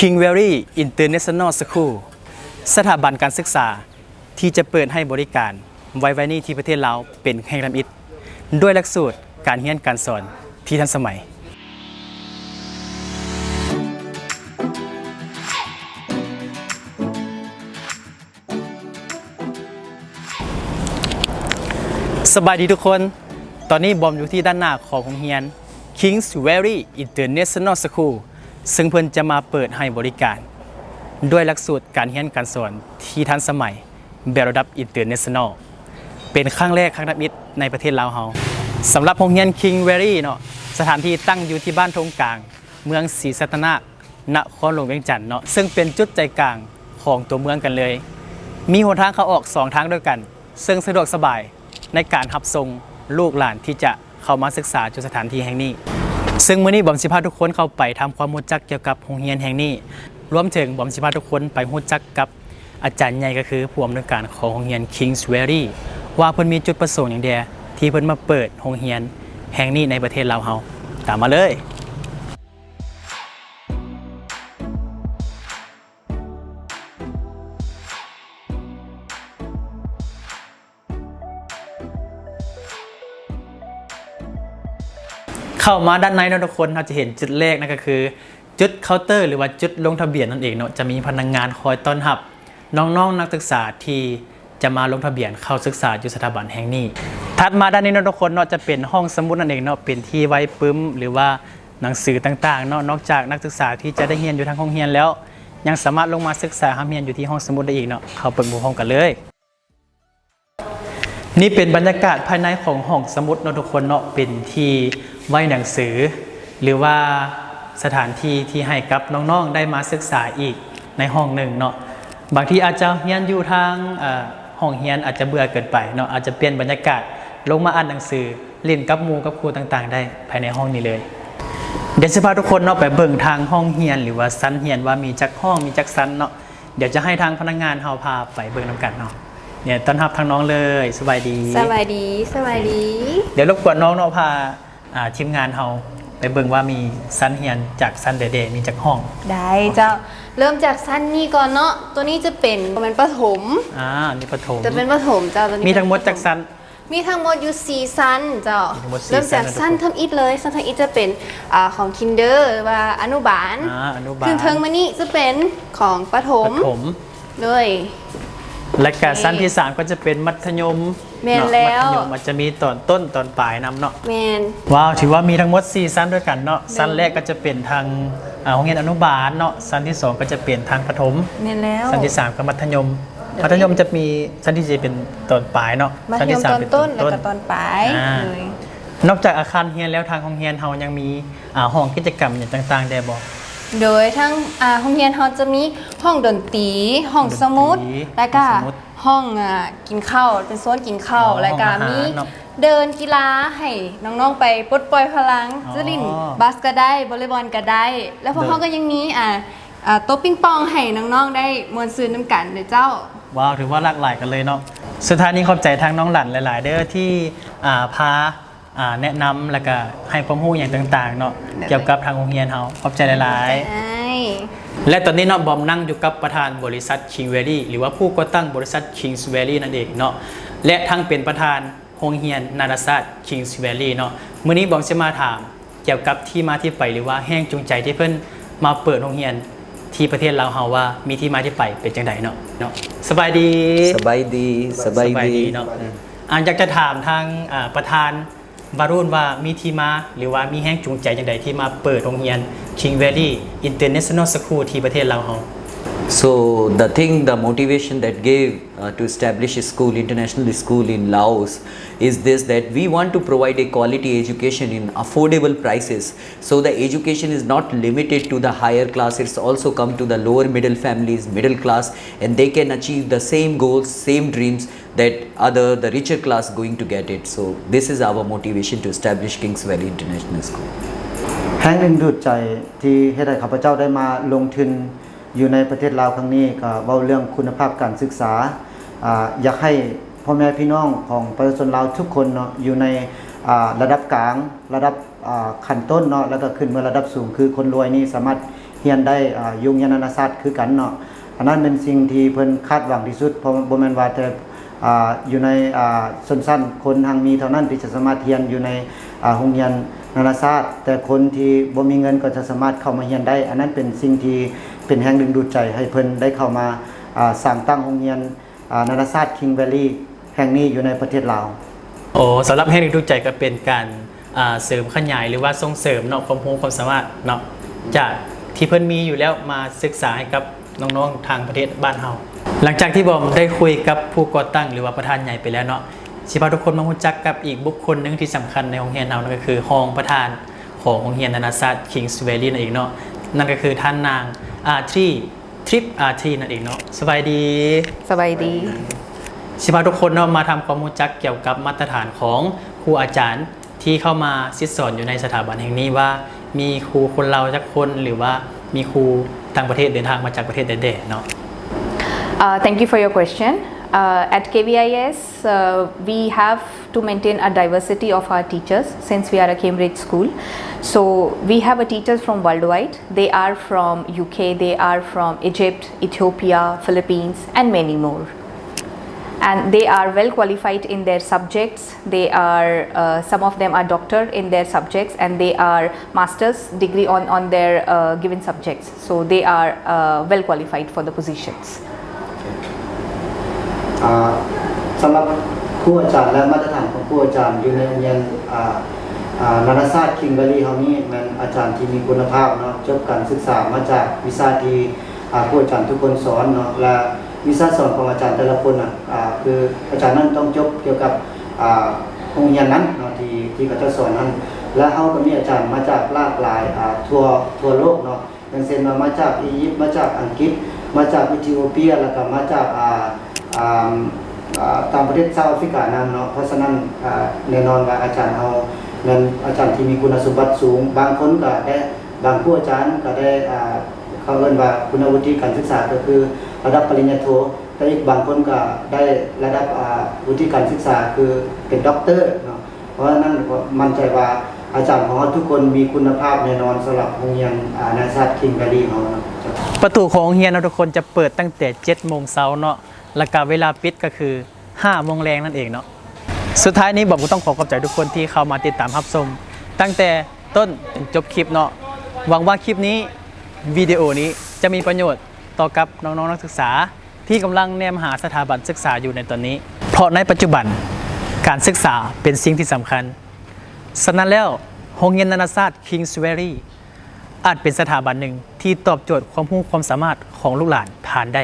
King Valley International School สถาบันการศึกษาที่จะเปิดให้บริการไว้นี่ที่ประเทศลาวเป็นแห่งลำอิฐด้วยหลักสูตรการเรียนการสอนที่ทันสมัยสบายดีทุกคนตอนนี้บอมอยู่ที่ด้านหน้าของโรงเรียน Kings Valley International School ซึ่งเพิ่นจะมาเปิดให้บริการด้วยหลักสูตรการเรียนการสอนที่ทันสมัยแบบระดับ International เป็นครั้งแรกครั้งนับอิฐในประเทศลาวเฮาสำหรับโรงเรียน King Valley เนาะสถานที่ตั้งอยู่ที่บ้านทงกลางเมืองศรีสัตนานครหลวงเวียงจันทน์เนาะซึ่งเป็นจุดใจกลางของตัวเมืองกันเลยมีหนทางเข้าออก2ทางด้วยกันซึ่งสะดวกสบายในการรับส่งลูกหลานที่จะเข้ามาศึกษาจุดสถานที่แห่งนี้ซึ่งมื้อนี้บอมสิพาทุกคนเข้าไปทำความรู้จักเกี่ยวกับโรงเรียนแห่งนี้รวมถึงบอมสิพาทุกคนไปรู้จักกับอาจารย์ใหญ่ก็คือผู้อำนวยการของโรงเรียน Kings Valley ว่าเพิ่นมีจุดประสงค์อย่างใดที่เพิ่นมาเปิดโรงเรียนแห่งนี้ในประเทศลาวเฮาตามมาเลยเข้ามาด้านในทุกคนเราจะเห็นจุดแรกนั่นก็คือจุดเคาน์เตอร์หรือว่าจุดลงทะเบียนนั่นเองเนาะจะมีพนักงานคอยต้อนรับน้องๆนักศึกษาที่จะมาลงทะเบียนเข้าศึกษาอยู่สถาบันแห่งนี้ถัดมาด้านนี้ทุกคนเนาะจะเป็นห้องสมุดนั่นเองเนาะเป็นที่ไว้ปึ้มหรือว่าหนังสือต่างๆเนาะนอกจากนักศึกษาที่จะได้เรียนอยู่ทางห้องเรียนแล้วยังสามารถลงมาศึกษาเรียนอยู่ที่ห้องสมุดได้อีกเนาะเข้าเปิดห้องกันเลยนี่เป็นบรรยากาศภายในของห้องสมุดเนาะทุกคนเนาะเป็นที่ไว้หนังสือหรือว่าสถานที่ที่ให้กับน้องๆได้มาศึกษาอีกในห้องหนึ่งเนาะบางทีอาจจะเรียนอยู่ทางห้องเรียนอาจจะเบื่อเกินไปเนาะอาจจะเปลี่ยนบรรยากาศลงมาอ่านหนังสือเล่นกับหมู่กับครูต่างๆได้ภายในห้องนี้เลยเดี๋ยวจะพาทุกคนเนาะไปเบิ่งทางห้องเรียนหรือว่าชั้นเรียนว่ามีจักห้องมีจักชั้นเนาะเดี๋ยวจะให้ทางพนักงานเฮาพาไปเบิ่งนำกันเนาะเนี่ยต้อนรับทางน้องเลยสบายดีสบายดีสบายดีเดี๋ยวรบกวนน้องเนาะพาทีมงานเฮาไปเบิ่งว่ามีชั้นเรียนจากชั้นเดๆมีจากห้องได้เจ้าเริ่มจากชั้นนี้ก่อนเนาะตัวนี้จะเป็นประถมนี่ประถมจะเป็นประถมเจ้าตัวนี้มีทั้งหมดจากชั้นมีทั้งหมดอยู่4ชั้นเจ้าเริ่มจากชั้นทำอิฐเลยชั้นทำอิฐจะเป็นของคินเดอร์ว่าอนุบาลถึงเทิงมานี่จะเป็นของประถมเลยและการชั้นที่3ก็จะเป็นมัธยมแมนแล้วมันจะมีตอนต้นตอนปลายนำเนาะแมนว้าวถือว่ามีทั้งหมด4ชั้นด้วยกันเนาะชั้นแรกก็จะเป็นทางโรงเรียนอนุบาลเนาะชั้นที่2ก็จะเป็นทางประถมแมนแล้วชั้นที่3ก็มัธยมจะมีชั้นที่4เป็นตอนปลายเนาะชั้นที่3เป็นต้นแล้วก็ตอนปลายเลยนอกจากอาคารเรียนแล้วทางโรงเรียนเฮายังมีห้องกิจกรรมอย่างต่างๆได้บ่โดยทั้งโรงเรียนเราจะมีห้องดนตรีห้องสมุดแล้วก็ห้องกินข้าวเป็นโซนกินข้าวแล้วก็มีเดินกีฬาให้น้องๆไปปลดปล่อยพลังจะลิ่นบาสก็ได้วอลเลย์บอลก็ได้แล้วพวกเขาก็ยังมีโต๊ะปิงปองให้น้องๆได้มวนซื่นน้ำกันเลยเจ้าว้าวถือว่าหลากหลายกันเลยเนาะสุดท้ายนี้ขอบใจทางน้องหลั่นหลายๆเด้อที่พาแนะนำแล้วก็ให้ความรู้อย่างต่างๆเนาะเกี่ยวกับทางโรงเรียนเฮาขอบใจหลายๆและตอนนี้เนาะบอมนั่งอยู่กับประธานบริษัท King Valley หรือว่าผู้ก่อตั้งบริษัท Kings Valley นั่นเองเนาะและทั้งเป็นประธานโรงเรียนนานาชาติ Kings Valley เนาะมื้อนี้บอมจะมาถามเกี่ยวกับที่มาที่ไปหรือว่าแรงจูงใจที่เพิ่นมาเปิดโรงเรียนที่ประเทศลาวเฮาว่ามีที่มาที่ไปเป็นจังไดเนาะสบายดีสบายดีเนาะอยากจะถามทางประธานวารุณว่ามีที่มาหรือว่ามีแรงจูงใจจังไดที่มาเปิดโรงเรียน King Valley International School ที่ประเทศลาวเฮาSo the motivation that gave to establish a school, international school in Laos is this, that we want to provide a quality education in affordable prices. So the education is not limited to the higher class, it's also come to the lower middle families, middle class, and they can achieve the same goals, same dreams that the richer class going to get it. So this is our motivation to establish Kings Valley International School. แรงดึงดูดใจที่ให้ได้ข้าพเจ้าได้มาลงทุนอยู่ในประเทศลาวครั้งนี้ก็เว้าเรื่องคุณภาพการศึกษาอยากให้พ่อแม่พี่น้องของประชาชนลาวทุกคนเนาะอยู่ในระดับกลางระดับขั้นต้นเนาะแล้วก็ขึ้นมาระดับสูงคือคนรวยนี่สามารถ เรียนได้อยู่โรงเรียนนานาชาติคือกันเนาะอันนั้นเป็นสิ่งที่เพิ่นคาดหวังที่สุดเพราะบ่แม่นว่าแต่อยู่ในชนชั้นคนทางมีเท่านั้นที่จะสามารถเรียนอยู่ในโรงเรียนนานาชาติแต่คนที่บ่มีเงินก็จะสามารถเข้ามาเรียนได้อันนั้นเป็นสิ่งที่เป็นแรงดึงดูดใจให้เพิ่นได้เข้ามาสร้างตั้งโรงเรียนนานาชาติ King Valley แห่งนี้อยู่ในประเทศลาว โอ้สำหรับแห่งดึงดูดใจก็เป็นการเสริมขยายหรือว่าส่งเสริมเนาะความรู้ความสามารถเนาะจากที่เพิ่นมีอยู่แล้วมาศึกษาให้กับน้องๆทางประเทศบ้านเฮาหลังจากที่บอมได้คุยกับผู้ก่อตั้งหรือว่าประธานใหญ่ไปแล้วเนาะสิพาทุกคนมารู้จักกับอีกบุคคลหนึงที่สำคัญในโรงเรียนเรานั่นก็คือรองประธานของโรงเรียนนานาชาติ Kings Valley นั่นเองเนาะนั่นก็คือท่านนางอาทรีทริปอาทรีนั่นเองเนาะสบายดี สบายดี สิพาทุกคนเนาะมาทำความรู้จักเกี่ยวกับมาตรฐานของครูอาจารย์ที่เข้ามาศิษย์สอนอยู่ในสถาบันแห่งนี้ว่ามีครูคนเราจักคนหรือว่ามีครูต่างประเทศเดินทางมาจากประเทศใดๆเนาะ Thank you for your question. At KVIS, we have to maintain a diversity of our teachers since we are a Cambridge school. So we have a teachers from worldwide. They are from UK, they are from Egypt, Ethiopia, Philippines, and many more. And they are well qualified in their subjects. They are some of them are doctor in their subjects, and they are master's degree on their given subjects. So they are well qualified for the positions. สำหรับครูอาจารย์และมาตรฐานของครูอาจารย์อยู่ในโรงเรียนนานาชาติ King Valley เฮานี้แม่นอาจารย์ที่มีคุณภาพเนาะจบการศึกษามาจากวิชาที่ครูอาจารย์ทุกคนสอนเนาะและวิชาสอนของอาจารย์แต่ละคนคืออาจารย์นั้นต้องจบเกี่ยวกับโรงเรียนนั้นเนาะที่เขาจะสอนนั้นและเฮาก็มีอาจารย์มาจากหลากหลายทั่วโลกเนาะอย่างเช่นมาจากอียิปต์มาจากอังกฤษมาจากเอธิโอเปียแล้วก็มาจากตามประเทศเซาท์แอฟริกานั้นเนาะเพราะฉะนั้นแน่นอนว่าอาจารย์เอานั้นอาจารย์ที่มีคุณสมบัติสูงบางคนก็ได้บางผู้อาจารย์ก็ได้เขาเรียกว่าคุณวุฒิการศึกษาก็คือระดับปริญญาโทแต่อีกบางคนก็ได้ระดับวุฒิการศึกษาคือเป็นด็อกเตอร์เนาะเพราะฉะนั้นมั่นใจว่าอาจารย์ของเราทุกคนมีคุณภาพแน่นอนสำหรับโรงเรียนนานาชาติ King Valley ของเราประตูของโรงเรียนเราทุกคนจะเปิดตั้งแต่ 7 โมงเช้าเนาะแล้วก็เวลาปิดก็คือ 5 โมงแรงนั่นเองเนาะสุดท้ายนี้บอมก็ต้องขอบใจทุกคนที่เข้ามาติดตามรับชมตั้งแต่ต้นถึงจบคลิปเนาะหวังว่าคลิปนี้วิดีโอนี้จะมีประโยชน์ต่อกับน้องๆนักศึกษาที่กำลังแนมหาสถาบันศึกษาอยู่ในตอนนี้เพราะในปัจจุบันการศึกษาเป็นสิ่งที่สำคัญฉะนั้นแล้วโรงเรียนนานาชาติ Kings Valley อาจเป็นสถาบันหนึ่งที่ตอบโจทย์ความรู้ความสามารถของลูกหลานผ่านได้